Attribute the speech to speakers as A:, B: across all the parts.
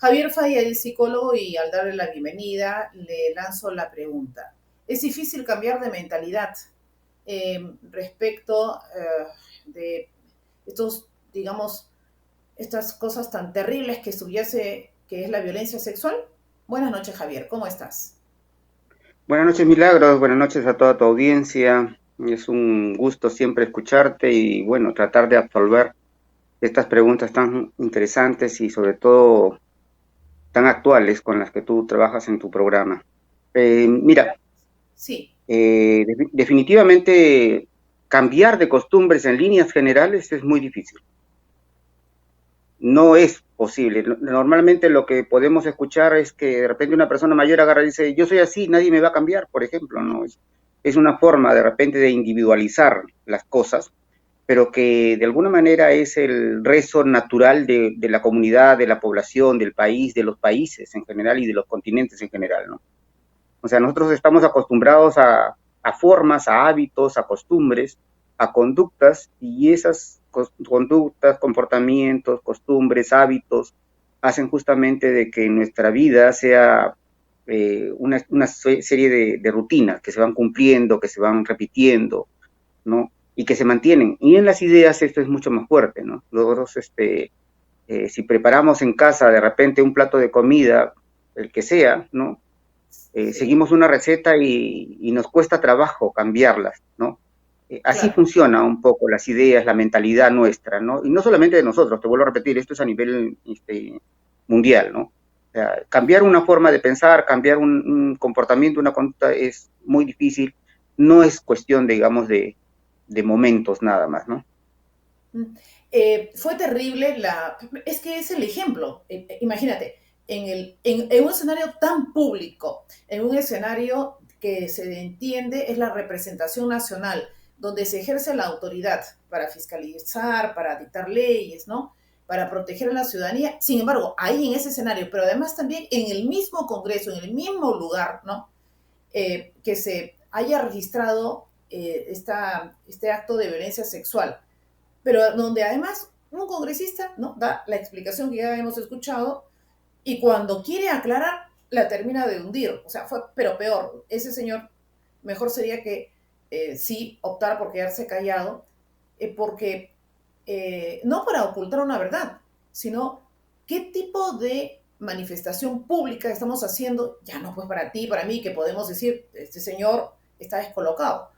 A: Javier Faya es psicólogo y al darle la bienvenida le lanzo la pregunta. ¿Es difícil cambiar de mentalidad respecto de estos, digamos, estas cosas tan terribles que subyace, que es la violencia sexual? Buenas noches, Javier, ¿cómo estás?
B: Buenas noches, Milagros. Buenas noches a toda tu audiencia. Es un gusto siempre escucharte y, bueno, tratar de absolver estas preguntas tan interesantes y, sobre todo, tan actuales con las que tú trabajas en tu programa. Mira,
A: Sí,
B: definitivamente cambiar de costumbres en líneas generales es muy difícil. No es posible. Normalmente lo que podemos escuchar es que de repente una persona mayor agarra y dice, yo soy así, nadie me va a cambiar, por ejemplo, ¿no? Es una forma de repente de individualizar las cosas, pero que de alguna manera es el rezo natural de la comunidad, de la población, del país, de los países en general y de los continentes en general, ¿no? O sea, nosotros estamos acostumbrados a formas, a hábitos, a costumbres, a conductas, y esas conductas, comportamientos, costumbres, hábitos, hacen justamente de que nuestra vida sea una serie de rutinas que se van cumpliendo, que se van repitiendo, ¿no? Y que se mantienen. Y en las ideas esto es mucho más fuerte, ¿no? Nosotros, si preparamos en casa de repente un plato de comida, el que sea, ¿no?
A: sí,
B: Seguimos una receta y nos cuesta trabajo cambiarlas, ¿no? Así
A: claro.
B: funciona un poco las ideas, la mentalidad nuestra, ¿no? Y no solamente de nosotros, te vuelvo a repetir, esto es a nivel mundial, ¿no? O sea, cambiar una forma de pensar, cambiar un comportamiento, una conducta es muy difícil, no es cuestión, digamos, de momentos nada más, ¿no?
A: Fue terrible Es que es el ejemplo. Imagínate, en un escenario tan público, en un escenario que se entiende es la representación nacional, donde se ejerce la autoridad para fiscalizar, para dictar leyes, ¿no? Para proteger a la ciudadanía. Sin embargo, ahí en ese escenario, pero además también en el mismo Congreso, en el mismo lugar, ¿no? Que se haya registrado este acto de violencia sexual, pero donde además un congresista, ¿no?, da la explicación que ya hemos escuchado y cuando quiere aclarar la termina de hundir. O sea, fue, pero peor, ese señor mejor sería que sí optara por quedarse callado, porque no para ocultar una verdad, sino qué tipo de manifestación pública estamos haciendo, ya no pues para ti, para mí, que podemos decir, este señor está descolocado,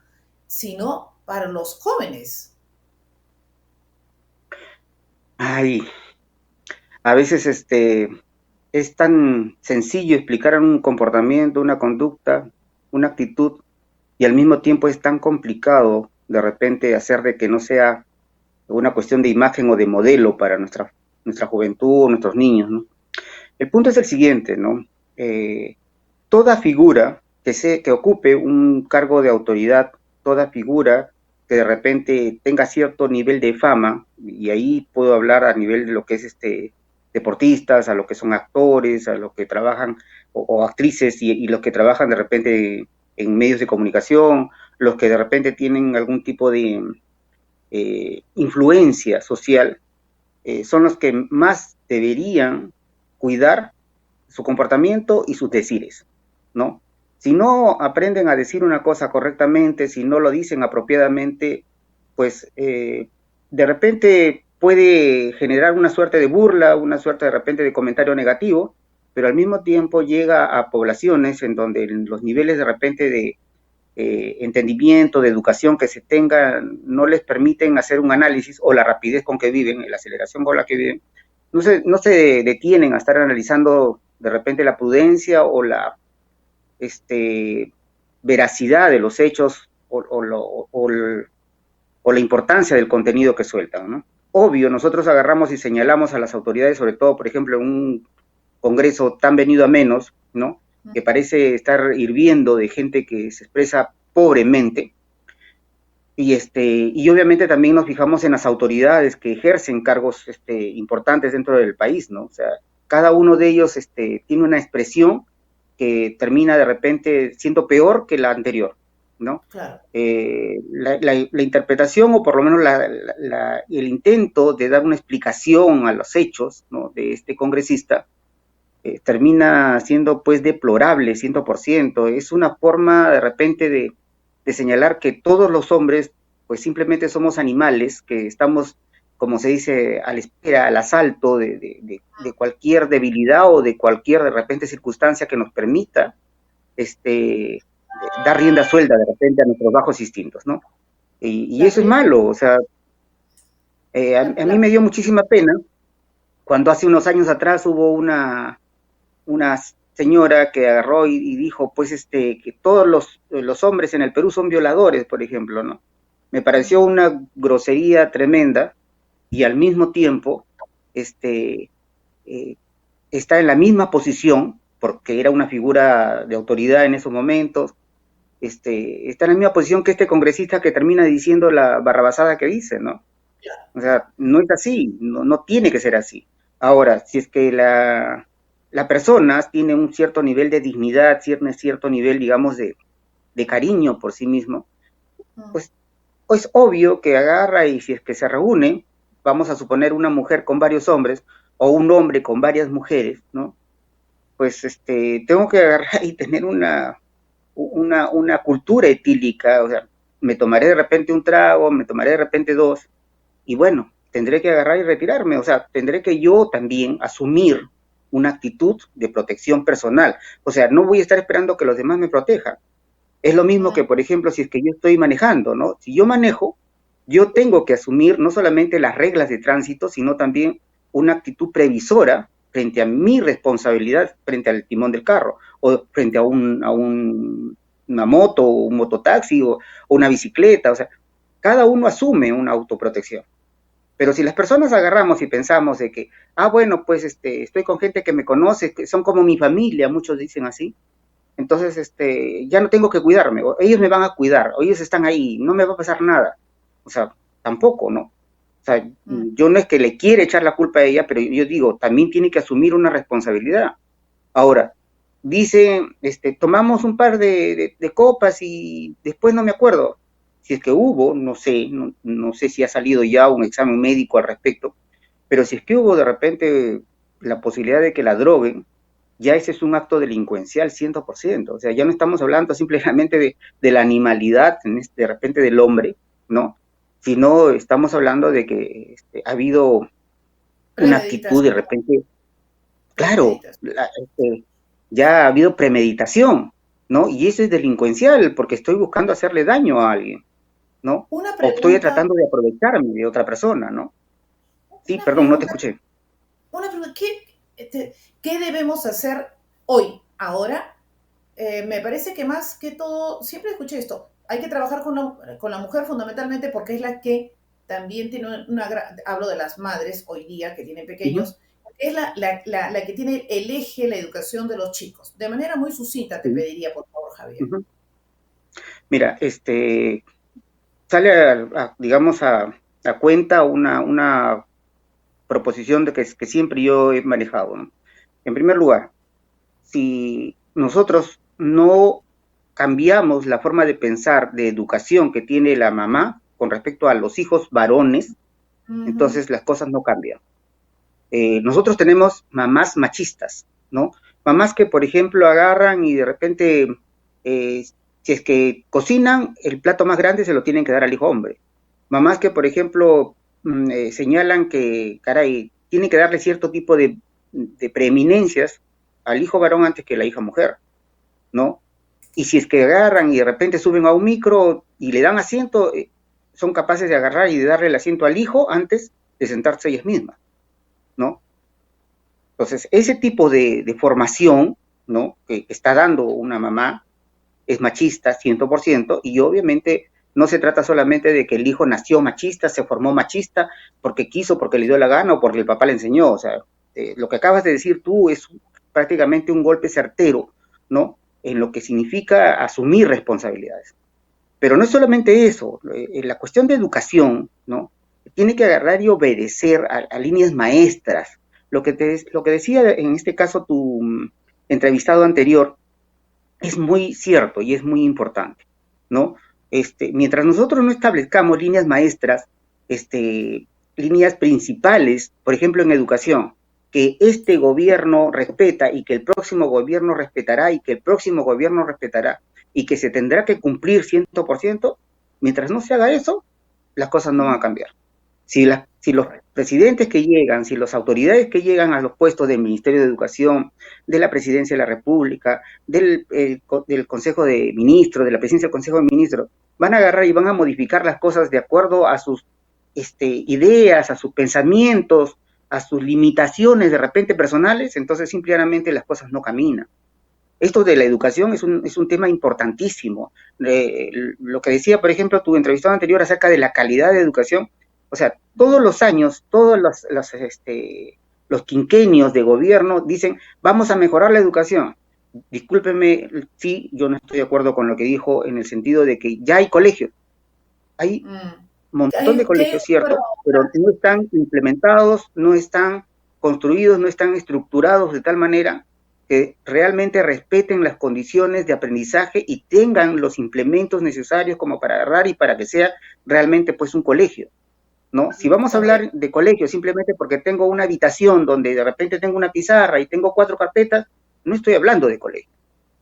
A: sino para los jóvenes.
B: Ay, a veces es tan sencillo explicar un comportamiento, una conducta, una actitud, y al mismo tiempo es tan complicado de repente hacer de que no sea una cuestión de imagen o de modelo para nuestra juventud o nuestros niños, ¿no? El punto es el siguiente, ¿no? Toda figura que ocupe un cargo de autoridad, toda figura que de repente tenga cierto nivel de fama, y ahí puedo hablar a nivel de lo que es deportistas, a lo que son actores, a los que trabajan, o actrices, y los que trabajan de repente en medios de comunicación, los que de repente tienen algún tipo de influencia social, son los que más deberían cuidar su comportamiento y sus decires, ¿no? Si no aprenden a decir una cosa correctamente, si no lo dicen apropiadamente, pues de repente puede generar una suerte de burla, una suerte de repente de comentario negativo, pero al mismo tiempo llega a poblaciones en donde los niveles de repente de entendimiento, de educación que se tengan, no les permiten hacer un análisis, o la rapidez con que viven, la aceleración con la que viven, no se detienen a estar analizando de repente la prudencia o la veracidad de los hechos o la importancia del contenido que sueltan, ¿no? Obvio, nosotros agarramos y señalamos a las autoridades, sobre todo, por ejemplo, en un congreso tan venido a menos, ¿no? Que parece estar hirviendo de gente que se expresa pobremente, y obviamente también nos fijamos en las autoridades que ejercen cargos importantes dentro del país, ¿no? O sea, cada uno de ellos tiene una expresión que termina de repente siendo peor que la anterior, ¿no?
A: Claro.
B: La interpretación, o por lo menos el intento de dar una explicación a los hechos, ¿no?, de este congresista, termina siendo pues deplorable 100%. Es una forma de repente de señalar que todos los hombres pues simplemente somos animales, que estamos, como se dice, a la espera, al asalto de cualquier debilidad o de cualquier de repente circunstancia que nos permita dar rienda suelta de repente a nuestros bajos instintos, ¿no? Y eso
A: Claro,
B: es malo, o sea, a mí me dio muchísima pena cuando hace unos años atrás hubo una señora que agarró y dijo, pues, que todos los hombres en el Perú son violadores, por ejemplo, ¿no? Me pareció una grosería tremenda y al mismo tiempo, eh, está en la misma posición, porque era una figura de autoridad en esos momentos, está en la misma posición que este congresista que termina diciendo la barrabasada que dice, ¿no? O sea, no es así, no tiene que ser así. Ahora, si es que la persona tiene un cierto nivel de dignidad, tiene cierto nivel, digamos, de cariño por sí mismo, pues es obvio que agarra y si es que se reúne, vamos a suponer una mujer con varios hombres o un hombre con varias mujeres, ¿no? Pues tengo que agarrar y tener una cultura etílica, o sea, me tomaré de repente un trago, me tomaré de repente dos, y bueno, tendré que agarrar y retirarme, o sea, tendré que yo también asumir una actitud de protección personal, o sea, no voy a estar esperando que los demás me protejan. Es lo mismo que, por ejemplo, si es que yo estoy manejando, ¿no? Si yo manejo, yo tengo que asumir no solamente las reglas de tránsito, sino también una actitud previsora frente a mi responsabilidad frente al timón del carro, o frente a una moto, o un mototaxi, o una bicicleta, o sea, cada uno asume una autoprotección. Pero si las personas agarramos y pensamos de que, bueno, pues estoy con gente que me conoce, que son como mi familia, muchos dicen así, entonces ya no tengo que cuidarme, o ellos me van a cuidar, o ellos están ahí, no me va a pasar nada. O sea, tampoco, ¿no? O sea, yo no es que le quiera echar la culpa a ella, pero yo digo, también tiene que asumir una responsabilidad. Ahora, dice, tomamos un par de copas y después no me acuerdo. Si es que hubo, no sé, no sé si ha salido ya un examen médico al respecto, pero si es que hubo de repente la posibilidad de que la droguen, ya ese es un acto delincuencial 100%. O sea, ya no estamos hablando simplemente de la animalidad, de repente del hombre, ¿no? Sino estamos hablando de que ha habido una actitud de
A: premeditación,
B: repente, claro,
A: premeditación.
B: ya ha habido premeditación, ¿no? Y eso es delincuencial porque estoy buscando hacerle daño a alguien, ¿no?
A: Una
B: O estoy
A: pregunta,
B: tratando de aprovecharme de otra persona, ¿no? Sí,
A: una
B: perdón, no te
A: pregunta,
B: escuché.
A: una pregunta. ¿Qué debemos hacer hoy, ahora? Me parece que más que todo, siempre escuché esto, hay que trabajar con la mujer fundamentalmente porque es la que también tiene hablo de las madres hoy día que tienen
B: Uh -huh,
A: pequeños, es la que tiene el eje, la educación de los chicos. De manera muy sucinta te
B: sí,
A: pediría, por favor, Javier.
B: uh -huh. Mira, sale, digamos, a cuenta una proposición que siempre yo he manejado, ¿no? En primer lugar, si nosotros no cambiamos la forma de pensar, de educación que tiene la mamá con respecto a los hijos varones,
A: Uh -huh.
B: entonces las cosas no cambian. Nosotros tenemos mamás machistas, ¿no? Mamás que, por ejemplo, agarran y de repente, si es que cocinan, el plato más grande se lo tienen que dar al hijo hombre. Mamás que, por ejemplo, señalan que, caray, tienen que darle cierto tipo de preeminencias al hijo varón antes que a la hija mujer, ¿no? Y si es que agarran y de repente suben a un micro y le dan asiento, son capaces de agarrar y de darle el asiento al hijo antes de sentarse ellas mismas, ¿no? Entonces, ese tipo de formación, ¿no? Que está dando una mamá es machista 100% y obviamente no se trata solamente de que el hijo nació machista, se formó machista porque quiso, porque le dio la gana o porque el papá le enseñó. O sea, lo que acabas de decir tú es prácticamente un golpe certero, ¿no? En lo que significa asumir responsabilidades. Pero no es solamente eso, la cuestión de educación, ¿no? Tiene que agarrar y obedecer a líneas maestras. Lo que decía en este caso tu entrevistado anterior es muy cierto y es muy importante, ¿no? Mientras nosotros no establezcamos líneas maestras, líneas principales, por ejemplo en educación, que este gobierno respeta y que el próximo gobierno respetará y que el próximo gobierno respetará y que se tendrá que cumplir 100%, mientras no se haga eso, las cosas no van a cambiar. Si los presidentes que llegan, si las autoridades que llegan a los puestos del Ministerio de Educación, de la Presidencia de la República, del Consejo de Ministros, de la Presidencia del Consejo de Ministros, van a agarrar y van a modificar las cosas de acuerdo a sus ideas, a sus pensamientos, a sus limitaciones de repente personales, entonces simplemente las cosas no caminan. Esto de la educación es un tema importantísimo. Lo que decía, por ejemplo, tu entrevistado anterior acerca de la calidad de educación, o sea, todos los años, todos los quinquenios de gobierno dicen, vamos a mejorar la educación. Discúlpeme, sí, yo no estoy de acuerdo con lo que dijo en el sentido de que ya hay colegios. Hay un montón de colegios, cierto, pero no están implementados, no están construidos, no están estructurados de tal manera que realmente respeten las condiciones de aprendizaje y tengan los implementos necesarios como para agarrar y para que sea realmente pues un colegio, ¿no? Si vamos a hablar de colegio simplemente porque tengo una habitación donde de repente tengo una pizarra y tengo 4 carpetas, no estoy hablando de colegio.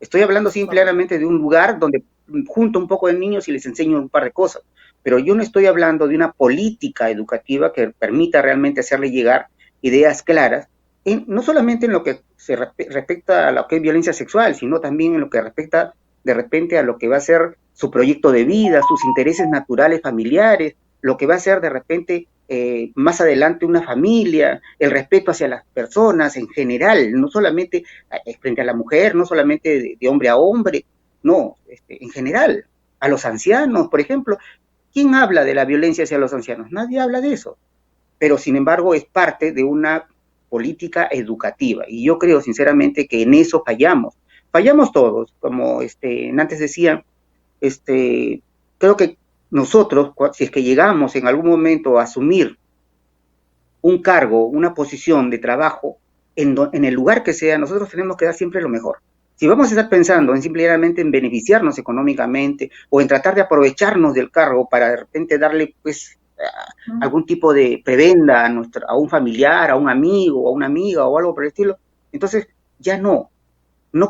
B: Estoy hablando simplemente de un lugar donde junto un poco de niños y les enseño un par de cosas. Pero yo no estoy hablando de una política educativa que permita realmente hacerle llegar ideas claras, no solamente en lo que se respecta a lo que es violencia sexual, sino también en lo que respecta de repente a lo que va a ser su proyecto de vida, sus intereses naturales familiares, lo que va a ser de repente más adelante una familia, el respeto hacia las personas en general, no solamente frente a la mujer, no solamente de hombre a hombre, no, en general, a los ancianos, por ejemplo. ¿Quién habla de la violencia hacia los ancianos? Nadie habla de eso, pero sin embargo es parte de una política educativa y yo creo sinceramente que en eso fallamos todos, como antes decía, creo que nosotros, si es que llegamos en algún momento a asumir un cargo, una posición de trabajo, en el lugar que sea, nosotros tenemos que dar siempre lo mejor. Si vamos a estar pensando en simplemente en beneficiarnos económicamente o en tratar de aprovecharnos del cargo para de repente darle pues algún tipo de prebenda a un familiar, a un amigo, a una amiga o algo por el estilo, entonces ya no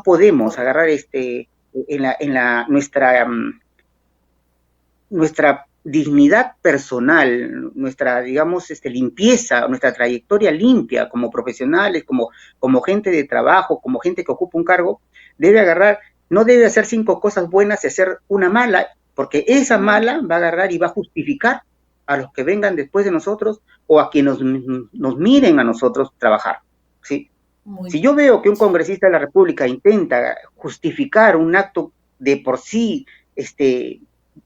B: podemos agarrar nuestra dignidad personal, nuestra, digamos, limpieza, nuestra trayectoria limpia como profesionales, como gente de trabajo, como gente que ocupa un cargo, no debe hacer 5 cosas buenas y hacer una mala, porque esa mala va a agarrar y va a justificar a los que vengan después de nosotros o a quienes nos miren a nosotros trabajar, ¿sí? Si yo veo que un congresista de la República intenta justificar un acto de por sí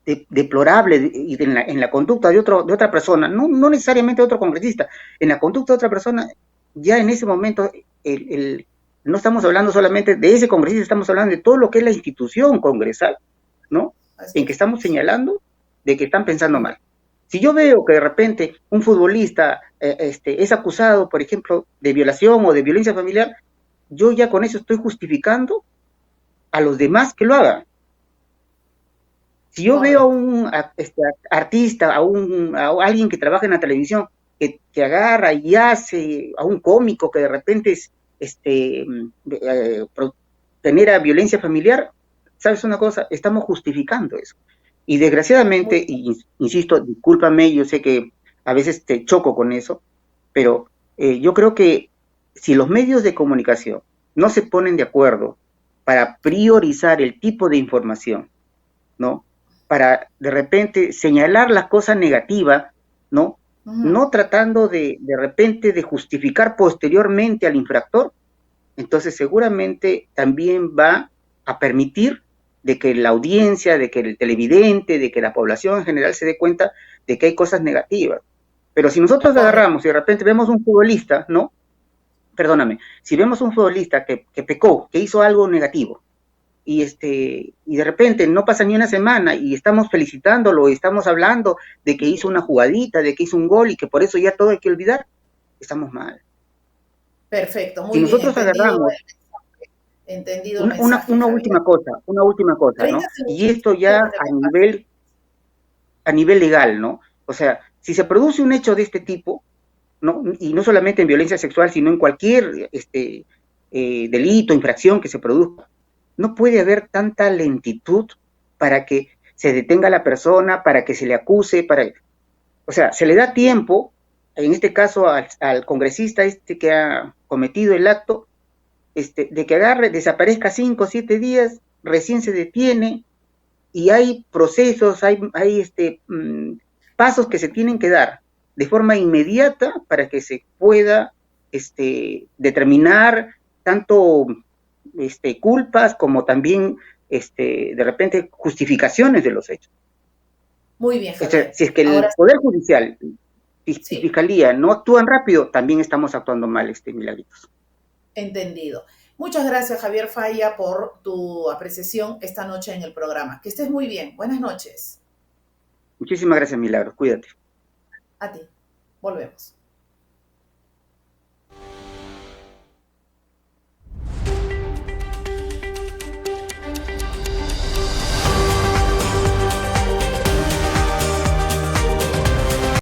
B: deplorable y en la conducta de otra persona, no necesariamente de otro congresista, en la conducta de otra persona, ya en ese momento no estamos hablando solamente de ese congresista, estamos hablando de todo lo que es la institución congresal, ¿no? En que estamos señalando de que están pensando mal. Si yo veo que de repente un futbolista es acusado, por ejemplo, de violación o de violencia familiar, yo ya con eso estoy justificando a los demás que lo hagan. Si yo veo a un artista, a alguien que trabaja en la televisión, que agarra y hace, a un cómico que de repente genera violencia familiar, ¿sabes una cosa? Estamos justificando eso. Y desgraciadamente, insisto, discúlpame, yo sé que a veces te choco con eso, pero yo creo que si los medios de comunicación no se ponen de acuerdo para priorizar el tipo de información, ¿no? Para de repente señalar las cosas negativas, ¿no? No tratando de repente de justificar posteriormente al infractor, entonces seguramente también va a permitir de que la audiencia, de que el televidente, de que la población en general se dé cuenta de que hay cosas negativas. Pero si nosotros agarramos y de repente vemos un futbolista, ¿no? Perdóname, si vemos un futbolista que pecó, que hizo algo negativo, y de repente no pasa ni una semana y estamos felicitándolo, y estamos hablando de que hizo una jugadita, de que hizo un gol y que por eso ya todo hay que olvidar, estamos mal.
A: Perfecto, muy
B: si
A: bien
B: nosotros agarramos
A: entendido
B: una última cosa, ¿no? Y esto ya a nivel legal, ¿no? O sea, si se produce un hecho de este tipo, ¿no? Y no solamente en violencia sexual, sino en cualquier delito, infracción que se produzca. No puede haber tanta lentitud para que se detenga a la persona, para que se le acuse, o sea, se le da tiempo, en este caso al congresista que ha cometido el acto, de que agarre, desaparezca 5 o 7 días, recién se detiene, y hay procesos, pasos que se tienen que dar de forma inmediata para que se pueda determinar tanto culpas como también de repente justificaciones de los hechos.
A: Muy bien,
B: O sea,
A: Javier.
B: si es que
A: Ahora
B: el Poder Judicial y
A: sí,
B: Fiscalía no actúan rápido, también estamos actuando mal, Milagritos.
A: entendido. Muchas gracias, Javier Falla, por tu apreciación esta noche en el programa. Que estés muy bien. Buenas noches.
B: Muchísimas gracias, Milagros. Cuídate.
A: A ti. Volvemos.